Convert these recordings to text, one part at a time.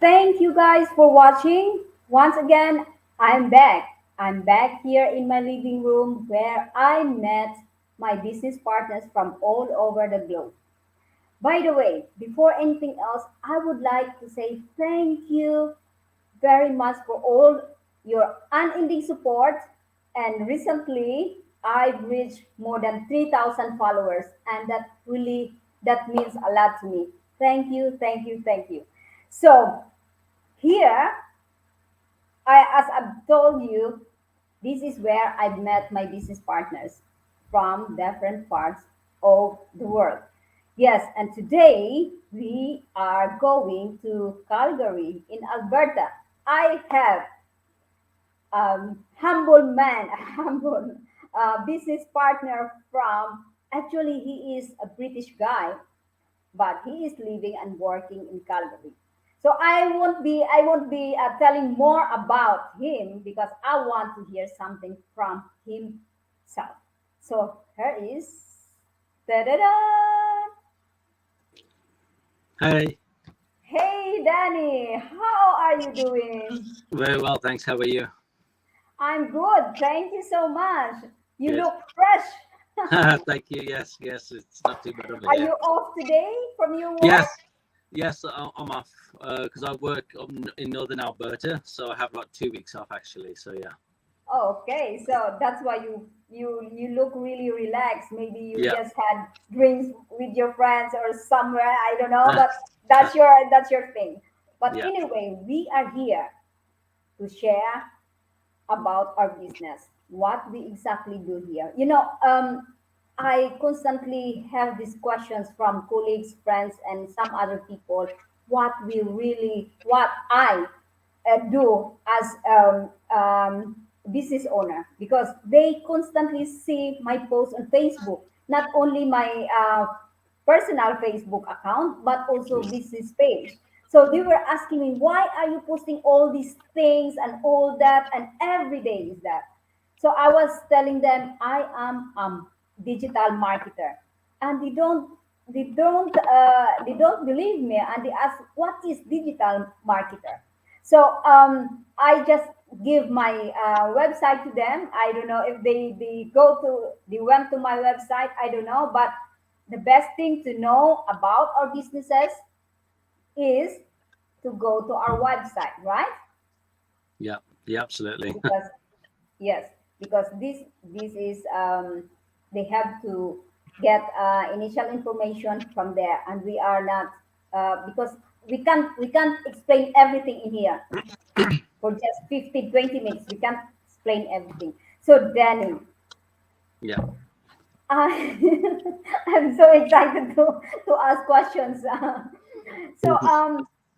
thank you guys for watching. Once again, I'm back. I'm back here in my living room where I met my business partners from all over the globe. By the way, before anything else, I would like to say thank you very much for all your unending support. And recently, I've reached more than 3,000 followers, and that means a lot to me. Thank you, thank you, thank you. So here, as I've told you, this is where I've met my business partners from different parts of the world. Yes, and today we are going to Calgary in Alberta. I have humble man, a humble business partner from, actually, he is a British guy, but he is living and working in Calgary. So I won't be telling more about him because I want to hear something from himself. So here is, da-da-da. Hi, Hey Danny, how are you doing? very well, thanks. How are you? I'm good. Thank you so much. You Good. look fresh. Thank you. Yes, it's not too bad over Are here. you off today from your work? Yes, yes, I'm off because I work in northern Alberta, so I have like 2 weeks off actually. So yeah, Okay, so that's why you look really relaxed. Maybe you yeah, just had drinks with your friends or somewhere. I don't know, but that's your thing. But yeah, anyway, we are here to share about our business, what we exactly do here. I constantly have these questions from colleagues, friends, and some other people. What I do as business owner, because they constantly see my posts on Facebook, not only my personal Facebook account, but also business page. So they were asking me, why are you posting all these things and all that, and every day is that? So I was telling them I am digital marketer, and they don't believe me, and they ask, what is digital marketer? So I just give my website to them. I don't know if they went to my website. I don't know, but the best thing to know about our businesses is to go to our website, right? yeah, yeah, absolutely. Because yes, because this is they have to get initial information from there, and we are not because we can't explain everything in here for just 15, 20 minutes. We can't explain everything. So Danny, Yeah. I, I'm so excited to ask questions. So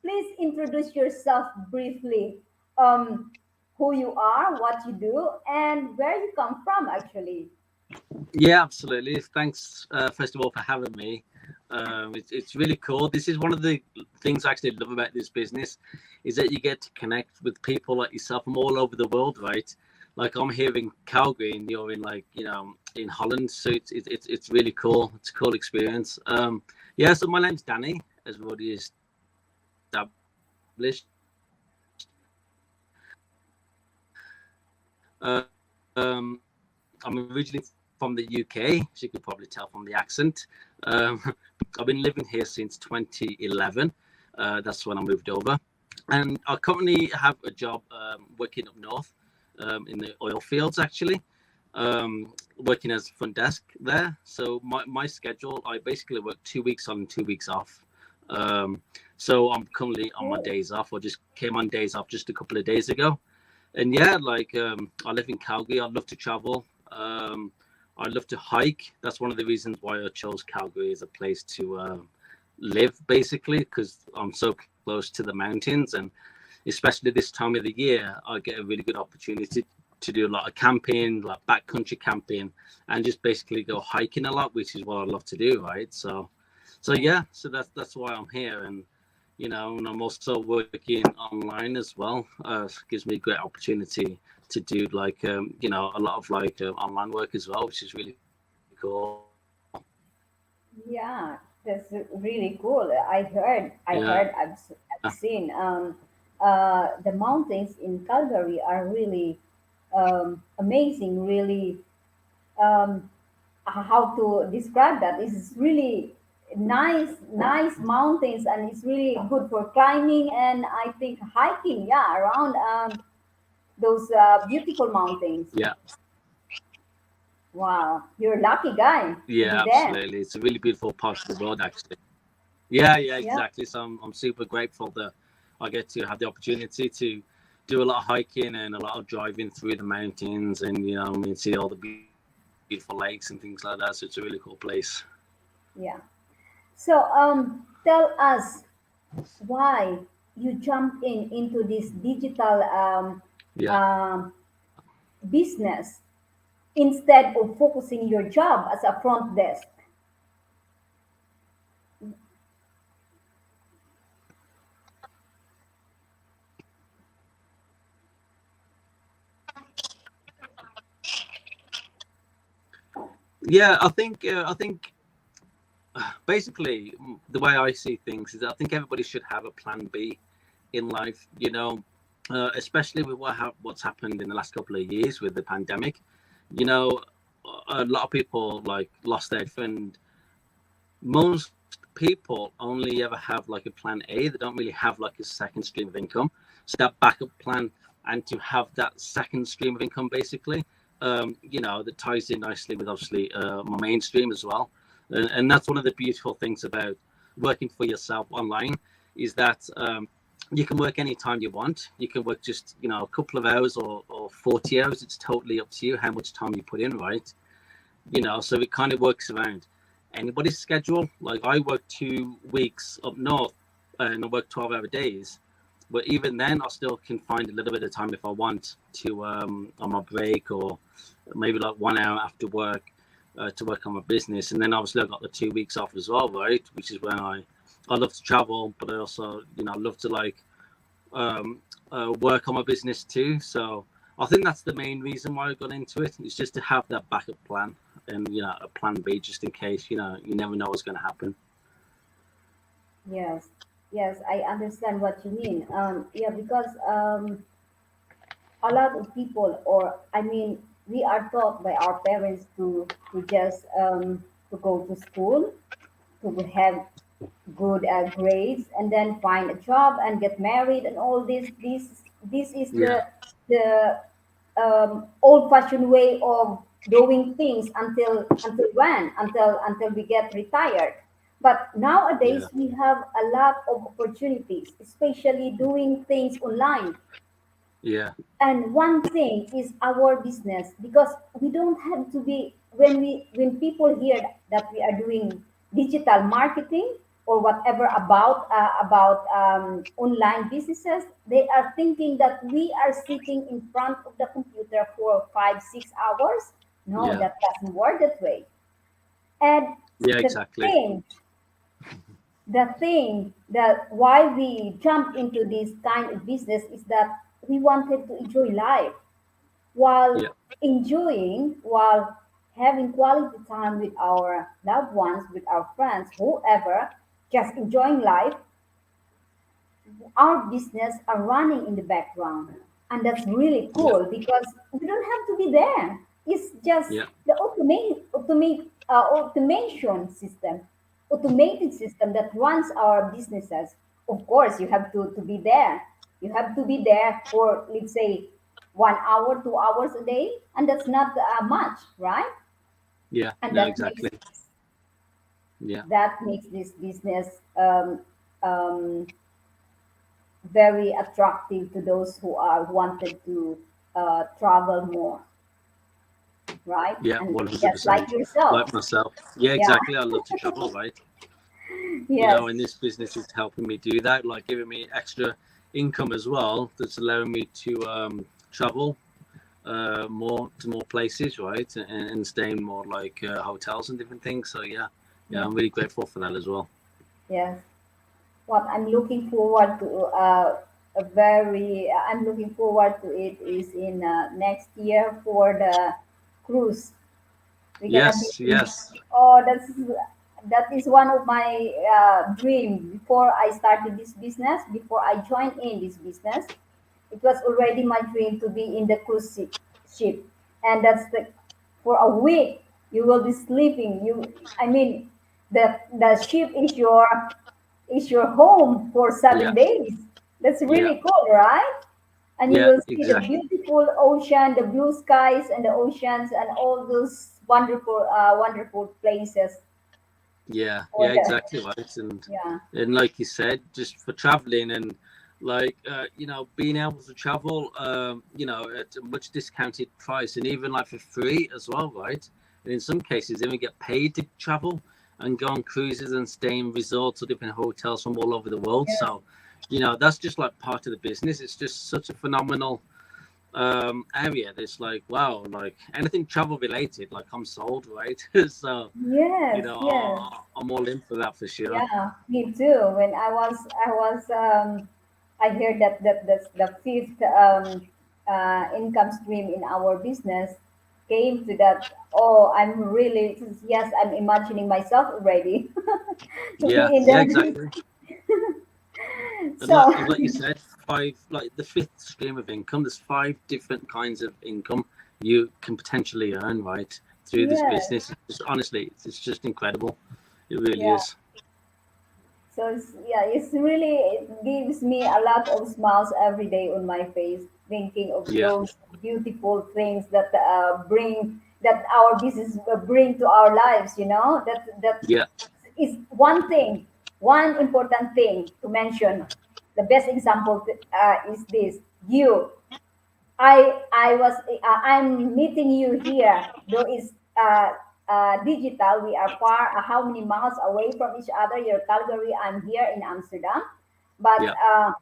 please introduce yourself briefly. Um, who you are, what you do, and where you come from, actually. Yeah, absolutely. Thanks, first of all, for having me. It's really cool. This is one of the things I actually love about this business, is that you get to connect with people like yourself from all over the world, right? Like I'm here in Calgary, and you're in in Holland, so it's really cool. It's a cool experience. Yeah. So my name's Danny, as already established. I'm originally from the UK, as you could probably tell from the accent. Um, I've been living here since 2011. That's when I moved over. And I currently have a job working up north in the oil fields, actually, working as front desk there. So my schedule, I basically work 2 weeks on and 2 weeks off. Um, so I'm currently on my Cool. days off, or just came on days off just a couple of days ago. And yeah, I live in Calgary. I love to travel. I love to hike. That's one of the reasons why I chose Calgary as a place to live, basically, because I'm so close to the mountains, and especially this time of the year, I get a really good opportunity to do a lot of camping, like backcountry camping, and just basically go hiking a lot, which is what I love to do, right? So yeah, so that's why I'm here, and and I'm also working online as well. Gives me a great opportunity to do a lot of online work as well, which is really cool. Yeah, that's really cool. I heard, Yeah, I heard I've seen. The mountains in Calgary are really amazing. Really, um, how to describe that? It's really nice mountains, and it's really good for climbing and I think hiking. Yeah, around those beautiful mountains. Yeah, Wow, you're a lucky guy to be yeah, there. absolutely. It's a really beautiful part of the world, actually. Yeah, yeah, Yeah, exactly. So I'm super grateful that I get to have the opportunity to do a lot of hiking and a lot of driving through the mountains, and I mean, see all the beautiful lakes and things like that. So it's a really cool place. yeah. So, tell us why you jumped into this digital Yeah. um, business instead of focusing your job as a front desk. Yeah, I think basically the way I see things is I think everybody should have a plan B in life. Especially with what's happened in the last couple of years with the pandemic. You know, a lot of people like lost their friend. Most people only ever have like a plan A. They don't really have like a second stream of income. So that backup plan and to have that second stream of income basically, that ties in nicely with obviously my mainstream as well. And that's one of the beautiful things about working for yourself online is that you can work anytime you want. You can work just, a couple of hours or 40 hours. It's totally up to you how much time you put in, right? So it kind of works around anybody's schedule. Like I work 2 weeks up north and I work 12-hour days, but even then I still can find a little bit of time if I want to on my break or maybe like 1 hour after work to work on my business. And then obviously I've got the 2 weeks off as well, right? Which is when I love to travel, but I also love to like um, work on my business too. So I think that's the main reason why I got into it. It's just to have that backup plan and a plan B just in case you never know what's going to happen. Yes, yes, I understand what you mean. Yeah, because a lot of people, or I mean, we are taught by our parents to just to go to school, to have good grades, and then find a job and get married and all this. This is Yeah, the old-fashioned way of doing things until when? Until we get retired. But yeah, nowadays we have a lot of opportunities, especially doing things online. yeah, And one thing is our business, because we don't have to be, when people hear that we are doing digital marketing or whatever about online businesses, they are thinking that we are sitting in front of the computer for 5 6 hours. No, yeah, that doesn't work that way. And yeah, the exactly. thing the thing that why we jumped into this kind of business is that we wanted to enjoy life while Yeah, while having quality time with our loved ones, with our friends, whoever, just enjoying life. Our business are running in the background, and that's really yeah, cool because we don't have to be there. It's just yeah, the automation system, automated system that runs our businesses. Of course you have to be there. You have to be there for, let's say, 1 hour 2 hours a day, and that's not much, right? yeah. And No, exactly. Yeah, that makes this business um, very attractive to those who are wanted to travel more, right? yeah, And just like 100%. yourself. Like myself. Yeah, Yeah. exactly. I love to travel, right? Yes. And this business is helping me do that, like giving me extra income as well. That's allowing me to travel more places, right, and stay in more like hotels and different things. So yeah, yeah, Yeah. I'm really grateful for that as well. Yes. What I'm looking forward to I'm looking forward to it is in next year for the cruise. We're gonna be Yes, yes, oh that is one of my dream before I started this business. Before I joined in this business, it was already my dream to be in the ship, and that's the for a week you will be sleeping. I mean, the ship is your home for Yeah. 7 days. That's Yeah. really cool, right? And you Yeah. will see the Exactly. beautiful ocean, the blue skies, and the oceans, and all those wonderful places. Yeah. For Yeah. the Exactly right. yeah, And like you said, just for traveling and like being able to travel, at a much discounted price and even like for free as well, right? And in some cases, even get paid to travel and go on cruises and stay in resorts or different hotels from all over the world. yes, So, that's just like part of the business. It's just such a phenomenal area that's like wow, like anything travel related, like I'm sold, right? So yes, yes. I'm all in for that for sure. Yeah, me too. When I heard that that's the fifth income stream in our business came to that. Oh, I'm really yes, I'm imagining myself already to Yeah, be in yeah, the. exactly. And like, So and like you said, five, like the fifth stream of income, there's five different kinds of income you can potentially earn, right, through this yes, business. Just honestly, it's just incredible. It really yeah. is. So yeah, it's really it gives me a lot of smiles every day on my face, thinking of Yeah, those beautiful things that bring that our business bring to our lives. That yeah, is one thing, one important thing to mention. The best example is this: you. I'm meeting you here, though it's digital. We are far, how many miles away from each other? You're Calgary, I'm here in Amsterdam. But yeah,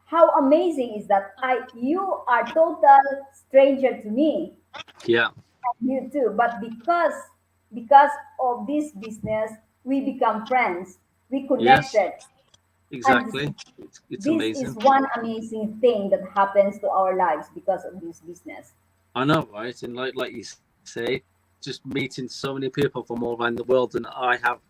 how amazing is that you are total stranger to me, yeah. you too. But because of this business, we become friends. We Yes, connected, and exactly. It's this is amazing. one amazing thing that happens to our lives because of this business. I know, right? And like you say, just meeting so many people from all around the world, and I have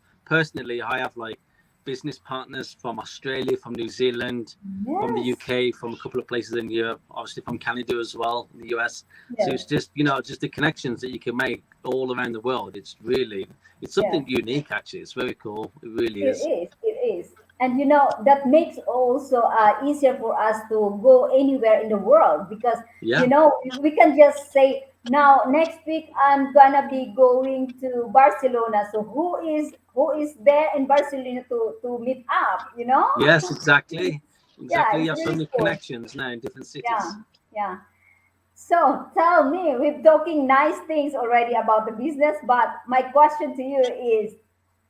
like business partners from Australia, from New Zealand, from the Yes. UK, from a couple of places in Europe, obviously from Canada as well, in the US. So Yes, it's just just the connections that you can make all around the world. It's yes, something unique actually. It's very cool. It really it is. is. It is. And that makes also easier for us to go anywhere in the world because Yeah. we can just say now next week I'm gonna be going to Barcelona. So who is there in Barcelona to meet up? Yes, exactly. Yeah, Exactly. You it's have so really many cool. connections now in different Yeah, cities. yeah. So tell me, we're talking nice things already about the business, but my question to you is,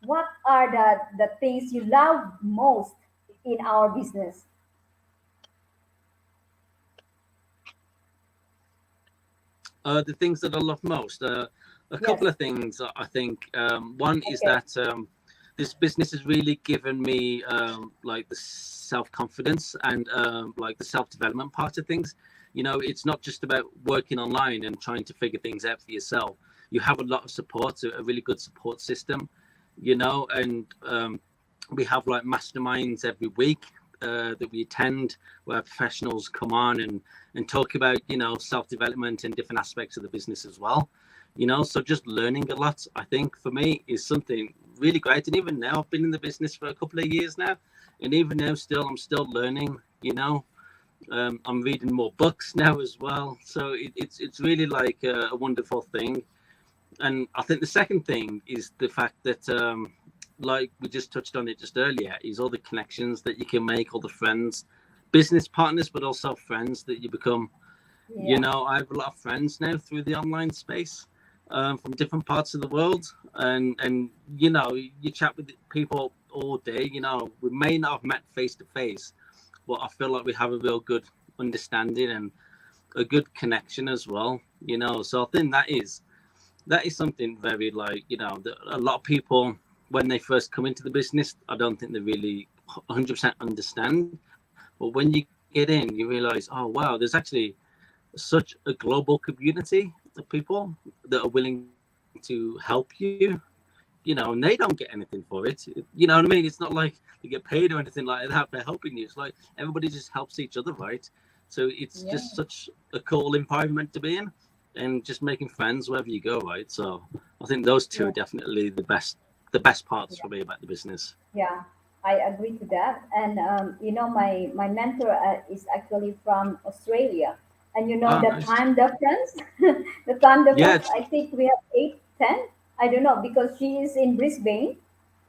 what are the things you love most in our business? The things that I love most, a couple Yes. of things. I think one is Okay. that this business has really given me like the self confidence and like the self development part of things. It's not just about working online and trying to figure things out for yourself. You have a lot of support, a really good support system. And we have like masterminds every week that we attend where professionals come on and talk about self development and different aspects of the business as well. So just learning a lot, I think, for me is something really great. And even now, I've been in the business for a couple of years now, and even now, I'm still learning. I'm reading more books now as well, so it's really like a wonderful thing. And I think the second thing is the fact that like we just touched on it just earlier, is all the connections that you can make, all the friends, business partners, but also friends that you become. Yeah. I have a lot of friends now through the online space, from different parts of the world, and you chat with people all day. We may not have met face to face, but I feel like we have a real good understanding and a good connection as well. So I think that is something very like that a lot of people, when they first come into the business, I don't think they really 100% understand. But when you get in, you realize, oh wow, there's actually such a global community of people that are willing to help you, and they don't get anything for it. You know what I mean? It's not like they get paid or anything like that. They're helping you. It's like everybody just helps each other, right? So it's Yeah, just such a cool environment to be in, and just making friends wherever you go, right? So I think those two yeah, are definitely the best parts yeah. for me about the business. Yeah, I agree to that. And my mentor is actually from Australia, and Oh, the nice. time difference, the time Yeah, difference. I think we have 8:10. I don't know because she is in Brisbane,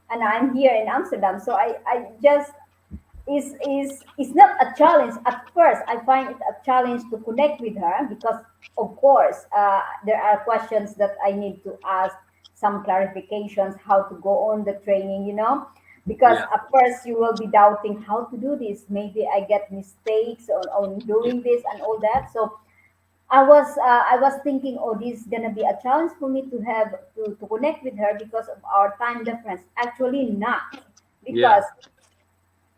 and I'm here in Amsterdam. So I just is not a challenge at first. I find it a challenge to connect with her because of course there are questions that I need to ask, some clarifications, how to go on the training, because yeah, at first you will be doubting how to do this, maybe I get mistakes on yeah, doing this and all that. So I was thinking, oh, this is gonna be a challenge for me to have to connect with her because of our time difference. Actually not, yeah, because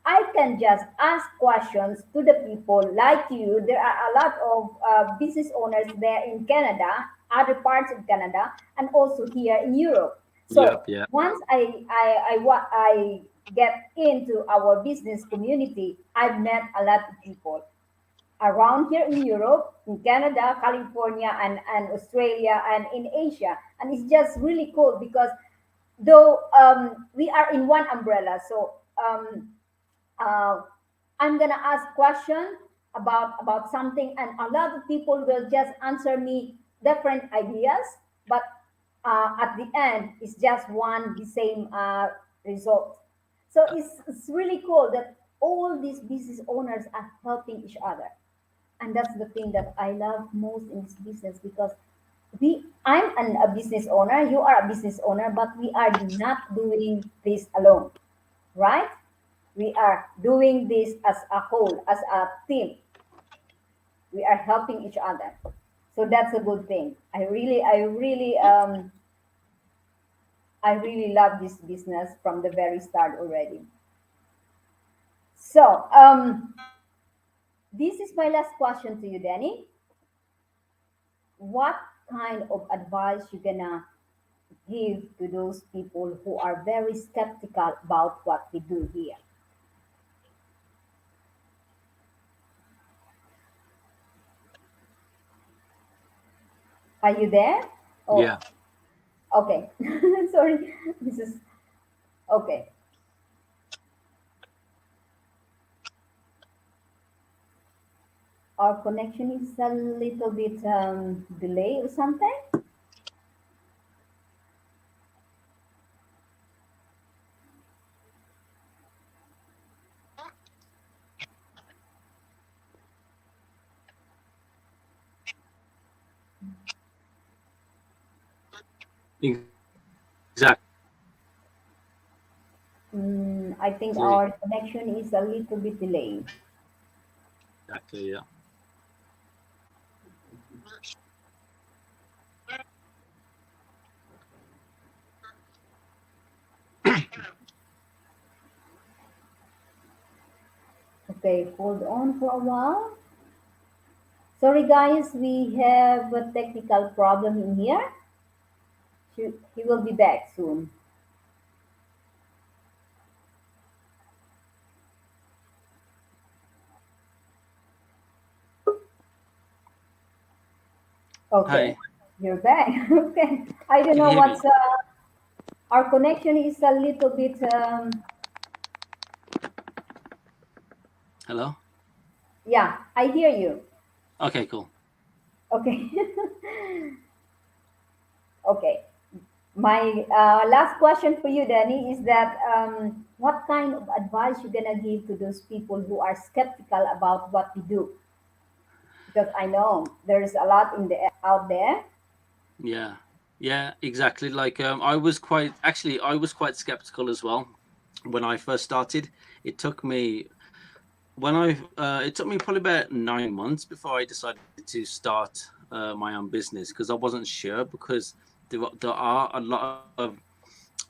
I can just ask questions to the people like you. There are a lot of business owners there in Canada, other parts of Canada, and also here in Europe. yep, So yeah, once I get into our business community, I've met a lot of people around here in Europe, in Canada, California, and Australia, and in Asia. And it's just really cool because though we are in one umbrella, so uh, I'm gonna ask question about something, and a lot of people will just answer me different ideas, but at the end, it's just one the same result. So it's really cool that all these business owners are helping each other, and that's the thing that I love most in this business because a business owner, you are a business owner, but we are not doing this alone, right? We are doing this as a whole, as a team. We are helping each other. So that's a good thing. I really love this business from the very start already. So this is my last question to you, Danny. What kind of advice you gonna give to those people who are very skeptical about what we do here? Are you there? Oh, yeah. okay. Sorry. This is okay. Our connection is a little bit delay or something. Exactly. I think our connection is a little bit delayed. Exactly. Yeah. Okay, hold on for a while. Sorry, guys, we have a technical problem in here. He will be back soon. Okay, Hi. you're back. Okay, I don't Can you know hear me? what's our connection is a little bit. Hello. Yeah, I hear you. Okay. Cool. Okay, okay. My last question for you, Danny, is that what kind of advice you're gonna give to those people who are skeptical about what we do? Because I know there's a lot in the out there. Yeah. Yeah. Exactly. Like I was quite skeptical as well when I first started. It took me it took me probably about 9 months before I decided to start my own business because I wasn't sure because there are a lot of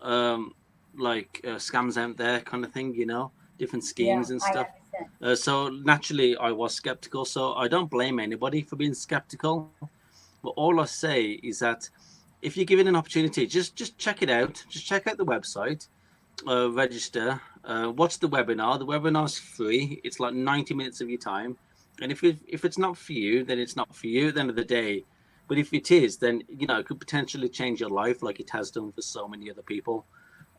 um, scams out there, kind of thing, different Yeah, schemes and I stuff. understand. So naturally, I was skeptical. So I don't blame anybody for being skeptical. But all I say is that if you're given an opportunity, just check it out. Just check out the website, register, watch the webinar. The webinar's free. It's like 90 minutes of your time. And if it's not for you, then it's not for you at the end of the day. But if it is, then it could potentially change your life, like it has done for so many other people.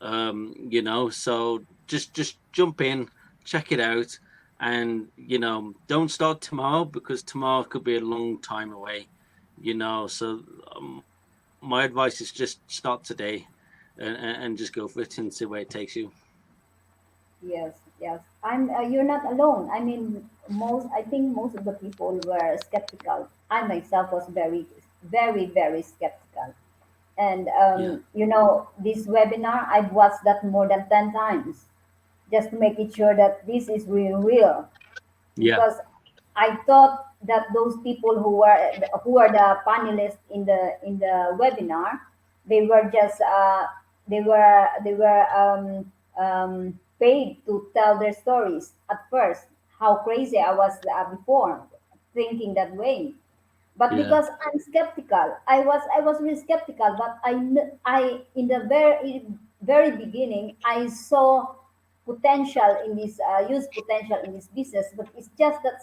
So just jump in, check it out, and don't start tomorrow, because tomorrow could be a long time away. So my advice is just start today, and just go for it and see where it takes you. Yes, yes. I'm. You're not alone. I mean, I think most of the people were skeptical. I myself was very, very, very skeptical. And Yeah, this webinar, I've watched that more than 10 times just to make it sure that this is real, yeah, because I thought that those people who are the panelists in the webinar, they were just paid to tell their stories at first. How crazy I was before thinking that way, but yeah, because I'm skeptical, I was really skeptical. But I in the very beginning, I saw potential in this use potential in this business. But it's just that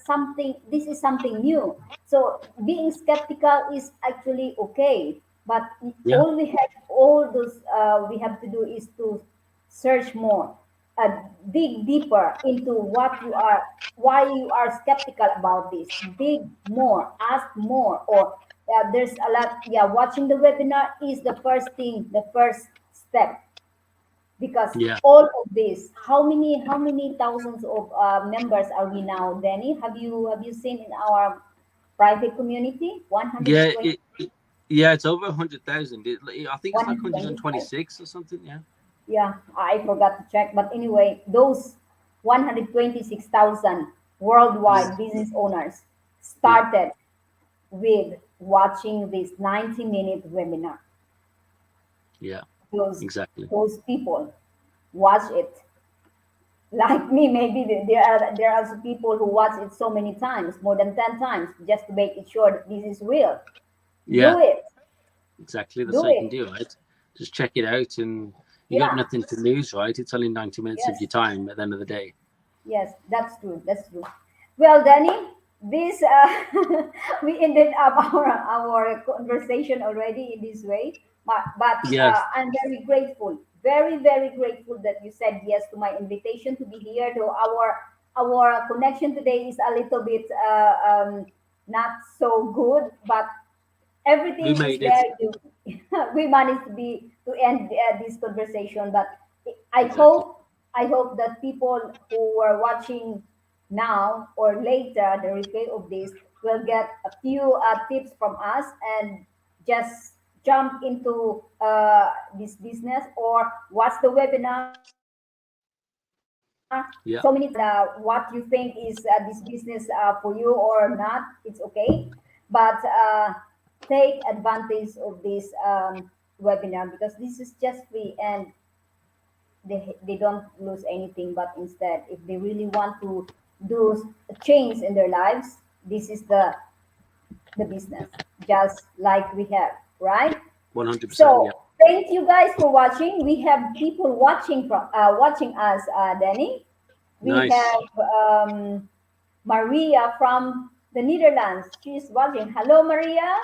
this is something new. So being skeptical is actually okay. But yeah, all those we have to do is to search more, dig deeper into why you are skeptical about this. Dig more, ask more, or there's a lot. Yeah, watching the webinar is the first thing, the first step, because yeah, all of this. How many thousands of members are we now, Danny? Have you seen in our private community? yeah. 120, Yeah, it's over 100,000. I think it's like 125. 126 or something. Yeah, Yeah, I forgot to check. But anyway, those 126,000 yeah, worldwide business owners yeah, started with watching this 90-minute webinar. yeah. Those Exactly. those people watch it. Like me, maybe there are also people who watch it so many times, more than 10 times, just to make it sure that this is real. Yeah, Do it. exactly. That's Do all you can it. do, right? Just check it out, and you got Yeah. nothing to lose, right? It's only 90 minutes of Yes. your time at the end of the day. Yes, that's true. That's true. Well, Danny, this we ended up our conversation already in this way, but Yes, I'm very grateful, very very grateful that you said yes to my invitation to be here. Though our connection today is a little bit not so good, but we everything is made it. there to we managed to end this conversation. But i Exactly. hope I hope that people who are watching now or later the replay of this will get a few tips from us and just jump into this business or watch the webinar so many times and Yeah, what you think is this business for you or not, it's okay. But take advantage of this webinar because this is just free and they don't lose anything. But instead, if they really want to do a change in their lives, this is the business, just like we have, right? 100%. Yeah. So thank you guys for watching. We have people watching us, Danny. We Nice. have Maria from the Netherlands. She's watching. Hello, Maria.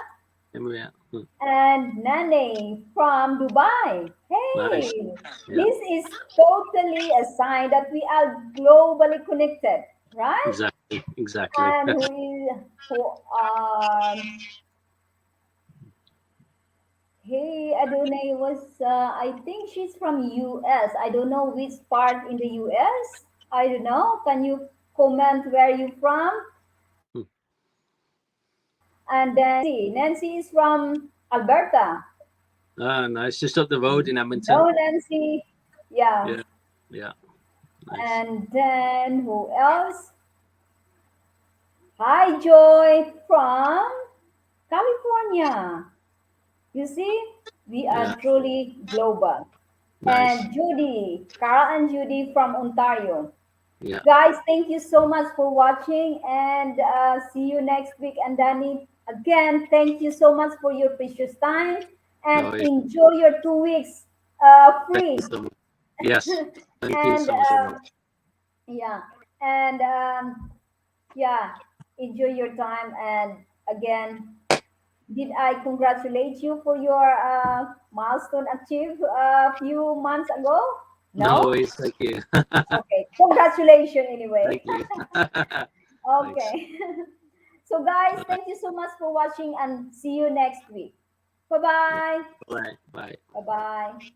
Hey, Maria. And Nane from Dubai. Nice. Hey, Yeah, this is totally a sign that we are globally connected, right? exactly. Exactly. And hey, Adonai was, I think she's from US. I don't know which part in the US. I don't know. Can you comment where you from? And then Nancy is from Alberta. Nice. Just up the road in Edmonton. No, Nancy. Yeah. Yeah, yeah. Nice. And then who else? Hi, Joy from California. You see, we Yeah, are truly global. nice. And Judy, Carl and Judy from Ontario. Yeah. Guys, thank you so much for watching and see you next week. And Danny, again, thank you so much for your precious time. and No, it's, enjoy your 2 weeks thank you free. so much. Yes, thank you And so so much. yeah, and yeah, enjoy your time. And again, did I congratulate you for your milestone achieved a few months ago? No No? worries. Thank you. Okay, congratulations anyway. Thank you. Thanks. Okay. So, guys, Bye. thank you so much for watching and see you next week. Bye Yeah. bye. Bye. Bye. Bye bye.